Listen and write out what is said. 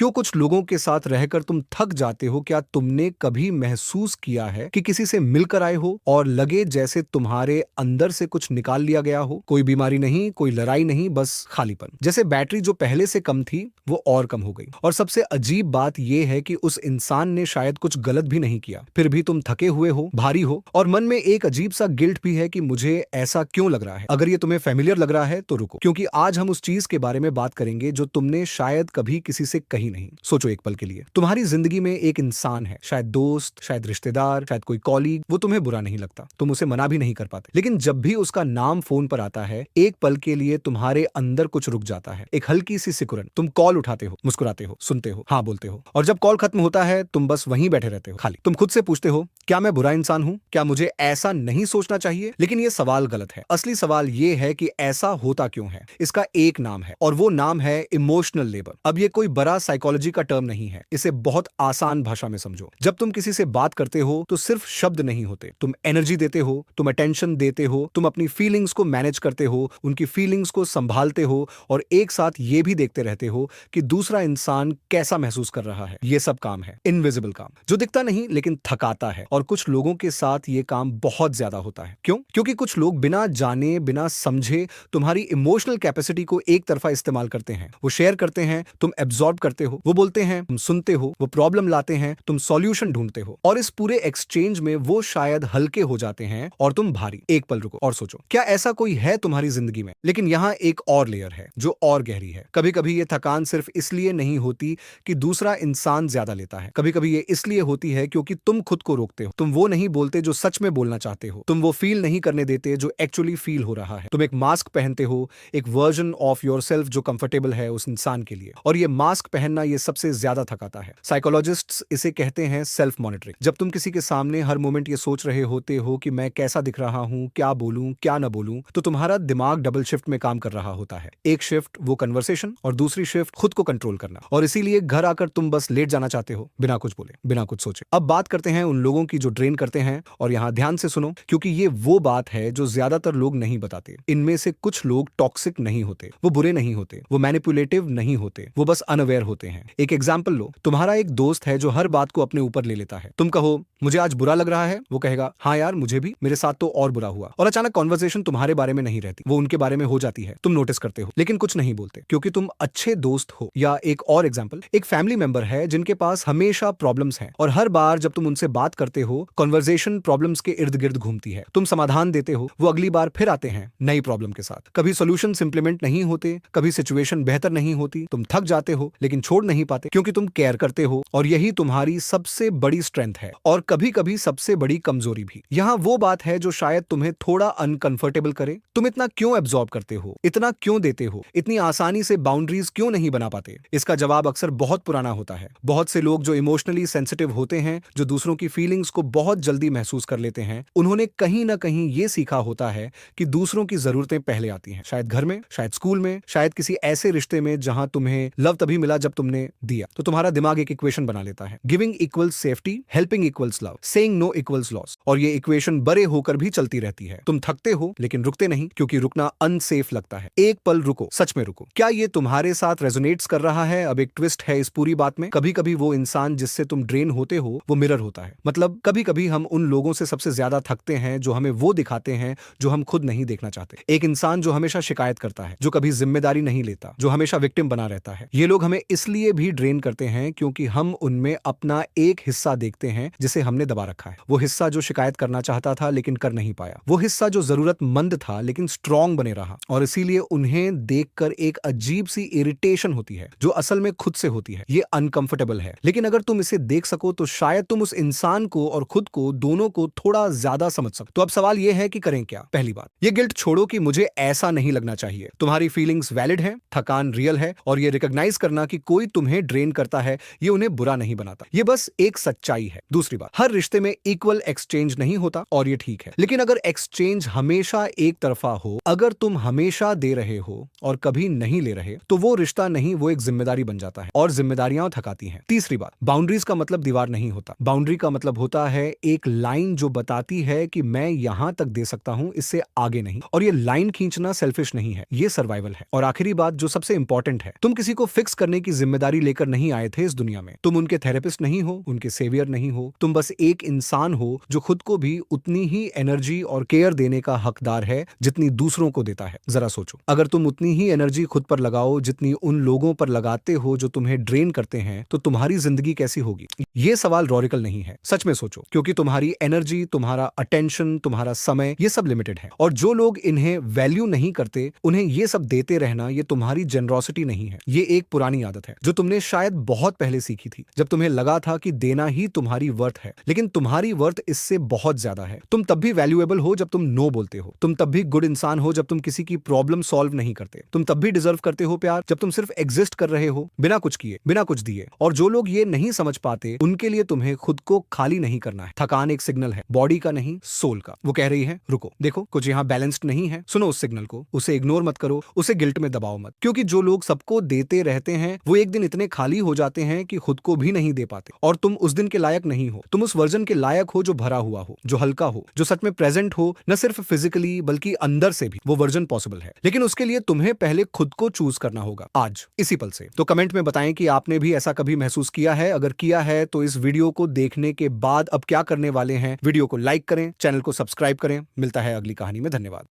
क्यों कुछ लोगों के साथ रहकर तुम थक जाते हो? क्या तुमने कभी महसूस किया है कि किसी से मिलकर आए हो और लगे जैसे तुम्हारे अंदर से कुछ निकाल लिया गया हो? कोई बीमारी नहीं, कोई लड़ाई नहीं, बस खालीपन। जैसे बैटरी जो पहले से कम थी वो और कम हो गई। और सबसे अजीब बात यह है कि उस इंसान ने शायद कुछ गलत भी नहीं किया, फिर भी तुम थके हुए हो, भारी हो और मन में एक अजीब सा गिल्ट भी है कि मुझे ऐसा क्यों लग रहा है। अगर ये तुम्हें फेमिलियर लग रहा है तो रुको, क्योंकि आज हम उस चीज के बारे में बात करेंगे जो तुमने शायद कभी किसी से कही नहीं। सोचो एक पल के लिए, तुम्हारी जिंदगी में एक इंसान है, शायद दोस्त, शायद रिश्तेदार, शायद कोई कॉलीग, वो तुम्हें बुरा नहीं लगता, तुम उसे मना भी नहीं कर पाते, लेकिन जब भी उसका नाम फोन पर आता है एक पल के लिए तुम्हारे अंदर कुछ रुक जाता है, एक हल्की सी सिकुड़न। तुम कॉल उठाते हो, मुस्कुराते हो, सुनते हो, हाँ बोलते हो, और जब कॉल खत्म होता है तुम बस वहीं बैठे रहते हो, खाली। तुम खुद से पूछते हो, क्या मैं बुरा इंसान हूं? क्या मुझे ऐसा नहीं सोचना चाहिए? लेकिन ये सवाल गलत है। असली सवाल ये है कि ऐसा होता क्यों है। इसका एक नाम है और वो नाम है इमोशनल लेबर। अब ये कोई बड़ा साइकोलॉजी का टर्म नहीं है, इसे बहुत आसान भाषा में समझो। जब तुम किसी से बात करते हो तो सिर्फ शब्द नहीं होते, तुम एनर्जी देते हो, तुम अटेंशन देते हो, तुम अपनी फीलिंग्स को मैनेज करते हो, उनकी फीलिंग्स को संभालते हो और एक साथ ये भी देखते रहते हो कि दूसरा इंसान कैसा महसूस कर रहा है। ये सब काम है, इनविजिबल काम, जो दिखता नहीं लेकिन थकाता है। और कुछ लोगों के साथ ये काम बहुत ज्यादा होता है। क्यों? क्योंकि कुछ लोग बिना जाने बिना समझे तुम्हारी इमोशनल कैपेसिटी को एक तरफा इस्तेमाल करते हैं। वो शेयर करते हैं, तुम एब्जॉर्ब करते हो, वो बोलते हैं, तुम सुनते हो, वो प्रॉब्लम लाते हैं, तुम सॉल्यूशन ढूंढते हो, और इस पूरे एक्सचेंज में वो शायद हल्के हो जाते हैं और तुम भारी। एक पल रुको और सोचो, क्या ऐसा कोई है तुम्हारी जिंदगी में? लेकिन यहाँ एक और लेयर है जो और गहरी है। कभी कभी ये थकान सिर्फ इसलिए नहीं होती कि दूसरा इंसान ज्यादा लेता है, कभी कभी ये इसलिए होती है क्योंकि तुम खुद को रोकते हो। तुम वो नहीं बोलते जो सच में बोलना चाहते हो, तुम वो फील नहीं करने देते जो एक्चुअली फील हो रहा है। तुम एक मास्क पहनते हो, एक वर्जन ऑफ योरसेल्फ जो कंफर्टेबल है उस इंसान के लिए, और ये मास्क पहनना ये सबसे ज्यादा थकाता है। साइकोलॉजिस्ट्स इसे कहते हैं सेल्फ मॉनिटरिंग। जब तुम किसी के सामने हर मोमेंट ये सोच रहे होते हो कि मैं कैसा दिख रहा हूं, क्या बोलूं, क्या ना बोलूं, तो तुम्हारा दिमाग डबल शिफ्ट में काम कर रहा होता है। एक शिफ्ट वो कन्वर्सेशन और दूसरी शिफ्ट खुद को कंट्रोल करना। और इसीलिए घर आकर तुम बस लेट जाना चाहते हो, बिना कुछ बोले, बिना कुछ सोचे। अब बात करते हैं उन लोगों की जो ड्रेन करते हैं, और यहां ध्यान से सुनो क्योंकि ये वो बात है जो ज्यादातर लोग नहीं बताते। इनमें से कुछ लोग टॉक्सिक नहीं होते, वो बुरे नहीं होते, वो मैनिपुलेटिव नहीं होते, वो बस अनअवेयर होते हैं। एक एग्जांपल लो, तुम्हारा एक दोस्त है जो हर बात को अपने ऊपर ले लेता है। तुम कहो, मुझे आज बुरा लग रहा है, वो कहेगा, हाँ यार मुझे भी, मेरे साथ तो और बुरा हुआ। और अचानक कॉन्वर्सेशन तुम्हारे बारे में नहीं रहती, वो उनके बारे में हो जाती है। तुम नोटिस करते हो लेकिन कुछ नहीं बोलते क्योंकि तुम अच्छे दोस्त हो। या एक और एग्जांपल, एक फैमिली मेंबर है जिनके पास हमेशा प्रॉब्लम्स हैं और हर बार जब तुम उनसे बात करते हो कॉन्वर्सेशन प्रॉब्लम्स के इर्द गिर्द घूमती है। तुम समाधान देते हो, वो अगली बार फिर आते हैं नई प्रॉब्लम के साथ। कभी सॉल्यूशन इंप्लीमेंट नहीं होते, कभी सिचुएशन बेहतर नहीं होती। तुम थक जाते हो लेकिन छोड़ नहीं पाते क्योंकि तुम केयर करते हो, और यही तुम्हारी सबसे बड़ी स्ट्रेंथ है और कभी कभी सबसे बड़ी कमजोरी भी। यहाँ वो बात है जो शायद तुम्हें थोड़ा अनकंफर्टेबल करे। तुम इतना क्यों एब्जॉर्ब करते हो, इतना क्यों देते हो, इतनी आसानी से बाउंड्रीज क्यों नहीं बना पाते? इसका जवाब अक्सर बहुत पुराना होता है। बहुत से लोग जो इमोशनली सेंसिटिव होते हैं, जो दूसरों की फीलिंग्स को बहुत जल्दी महसूस कर लेते हैं, उन्होंने कहीं ना कहीं ये सीखा होता है कि दूसरों की जरूरतें पहले आती हैं। शायद घर में, शायद स्कूल में, शायद किसी ऐसे रिश्ते में जहां तुम्हें लव तभी मिला जब तुमने दिया। तो तुम्हारा दिमाग एक इक्वेशन बना लेता है, giving equals safety, helping equals love, saying no equals loss. और ये इक्वेशन बड़े होकर भी चलती रहती है। तुम थकते हो लेकिन रुकते नहीं क्योंकि रुकना अनसेफ लगता है। एक पल रुको, सच में रुको। क्या ये तुम्हारे साथ रेजोनेट्स कर रहा है? अब एक ट्विस्ट है इस पूरी बात में। कभी कभी वो इंसान जिससे तुम ड्रेन होते हो वो मिरर होता है। मतलब कभी कभी हम उन लोगों से सबसे ज्यादा थकते हैं जो हमें वो दिखाते हैं जो हम खुद नहीं देखना चाहते। एक इंसान जो हमेशा शिकायत करता है, जो कभी जिम्मेदारी नहीं लेता, जो हमेशा विक्टिम बना रहता है। ये लोग हमें इसलिए भी ड्रेन करते हैं क्योंकि हम उनमें अपना एक हिस्सा देखते हैं जिसे हमने दबा रखा है। वो हिस्सा जो शिकायत करना चाहता था लेकिन कर नहीं पाया, वो हिस्सा जो जरूरतमंद था लेकिन स्ट्रांग बने रहा। और इसीलिए उन्हें देखकर एक अजीब सी इरिटेशन होती है जो असल में खुद से होती है। ये अनकंफर्टेबल है, लेकिन अगर तुम इसे देख सको तो शायद तुम उस इंसान को और खुद को, दोनों को थोड़ा ज्यादा समझ सको। तो अब सवाल यह है कि करें क्या? पहली बात, ये गिल्ट छोड़ो कि मुझे ऐसा नहीं लगना चाहिए। तुम्हारी फीलिंग्स वैलिड है, थकान रियल है, और ये रिकॉग्नाइज करना कि कोई तुम्हें ड्रेन करता है ये उन्हें बुरा नहीं बनाता। ये बस एक सच्चाई है। दूसरी बात, हर रिश्ते में इक्वल एक्सचेंज नहीं होता और ये ठीक है। लेकिन अगर एक्सचेंज हमेशा एक तरफा हो, अगर तुम हमेशा दे रहे हो और कभी नहीं ले रहे, तो वो रिश्ता नहीं, वो एक जिम्मेदारी बन जाता है, और जिम्मेदारियां थकाती हैं। तीसरी बात, बाउंड्रीज का मतलब दीवार नहीं होता। बाउंड्री का मतलब होता है एक लाइन जो बताती है कि मैं यहां तक दे सकता हूं, इससे आगे नहीं। और ये लाइन खींचना सेल्फिश नहीं है, ये सर्वाइवल है। और आखिरी बात जो सबसे इंपॉर्टेंट है, तुम किसी को फिक्स करने की जिम्मेदारी जिम्मेदारी लेकर नहीं आए थे इस दुनिया में। तुम उनके थेरेपिस्ट नहीं हो, उनके सेवियर नहीं हो, तुम बस एक इंसान हो जो खुद को भी उतनी ही एनर्जी और केयर देने का हकदार है जितनी दूसरों को देता है। जरा सोचो, अगर तुम उतनी ही एनर्जी खुद पर लगाओ जितनी उन लोगों पर लगाते हो जो तुम्हें ड्रेन करते हैं, तो तुम्हारी जिंदगी कैसी होगी? ये सवाल लॉजिकल नहीं है, सच में सोचो, क्योंकि तुम्हारी एनर्जी, तुम्हारा अटेंशन, तुम्हारा समय, ये सब लिमिटेड है। और जो लोग इन्हें वैल्यू नहीं करते, उन्हें ये सब देते रहना, ये तुम्हारी जेनरोसिटी नहीं है, ये एक पुरानी आदत है जो तुमने शायद बहुत पहले सीखी थी, जब तुम्हें लगा था कि देना ही तुम्हारी वर्थ है। लेकिन तुम्हारी वर्थ इससे बहुत ज्यादा है। तुम तब भी वैल्यूएबल हो जब तुम नो बोलते हो। तुम तब भी गुड इंसान हो जब तुम किसी की प्रॉब्लम सॉल्व नहीं करते। तुम तब भी डिजर्व करते हो प्यार जब तुम सिर्फ एग्जिस्ट कर रहे हो, बिना कुछ किए, बिना कुछ दिए। और जो लोग ये नहीं समझ पाते, उनके लिए तुम्हें खुद को खाली नहीं करना है। थकान एक सिग्नल है, बॉडी का नहीं, सोल का। वो कह रही है रुको, देखो कुछ यहाँ बैलेंस्ड नहीं है। सुनो उस सिग्नल को, उसे इग्नोर मत करो, उसे गिल्ट में दबाओ मत। क्योंकि जो लोग सबको देते रहते हैं, वो एक दिन इतने खाली हो जाते हैं कि खुद को भी नहीं दे पाते। और तुम उस दिन के लायक नहीं हो। तुम उस वर्जन के लायक हो जो भरा हुआ हो, जो हल्का हो, जो सच में प्रेजेंट हो, न सिर्फ फिजिकली बल्कि अंदर से भी। वो वर्जन पॉसिबल है, लेकिन उसके लिए तुम्हें पहले खुद को चूज करना होगा, आज, इसी पल से। तो कमेंट में बताएं कि आपने भी ऐसा कभी महसूस किया है। अगर किया है तो इस वीडियो को देखने के बाद अब क्या करने वाले हैं? वीडियो को लाइक करें, चैनल को सब्सक्राइब करें। मिलता है अगली कहानी में। धन्यवाद।